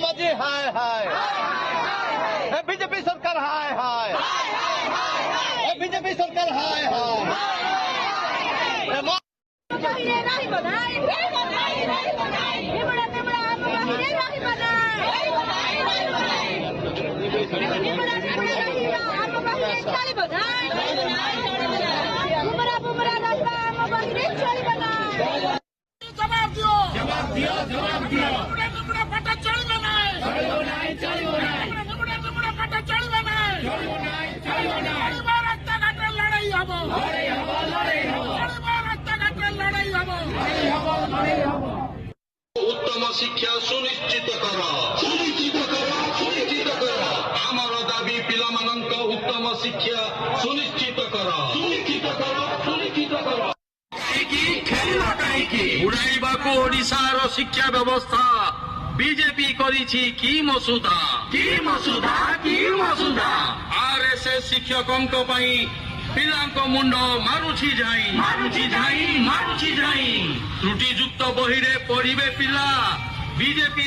चांदाबाजी हाय हाय, BJP सरकार हाय हाय, BJP सरकार हाय हाय। जवाब दियो, जवाब दियो, जवाब दियो। निमुड़ा पाटा चलिबे নাই, चलिबो নাই, चलिबो নাই, निमुड़ा पाटा चलिबे নাই, चलिबो নাই, चलिबो নাই। এবার রাস্তাঘাটে লড়াই হবো, লড়াই হবো, লড়াই হবো, এবার রাস্তাঘাটে লড়াই হবো, লড়াই হবো, লড়াই হবো। উত্তম শিক্ষা সুনিশ্চিত কর, সুনিশ্চিত কর, সুনিশ্চিত কর। আমার দাবি ପିଲାମାନଙ୍କ ଉତ୍ତମ ଶିକ୍ଷା ସୁନିଶ୍ଚିତ କର, ସୁନିଶ୍ଚିତ କର, ସୁନିଶ୍ଚିତ କର। ଉଡ଼ାଇବାକୁ ଓଡ଼ିଶାର ଶିକ୍ଷା ବ୍ୟବସ୍ଥା ବିଜେପି କରିଛି କି ମସୁଦା, କି ମସୁଦା, କି ମସୁଦା। ଆର୍ଏସ୍ଏସ୍ ଶିକ୍ଷକଙ୍କ ପାଇଁ ପିଲାଙ୍କ ମୁଣ୍ଡ ମାରୁଛି ଝାଇଁ, ମାରୁଛି ଝାଇଁ, ମାରୁଛି ଝାଇଁ। ତ୍ରୁଟିଯୁକ୍ତ ବହିରେ ପଢିବେ ପିଲା, ବିଜେପି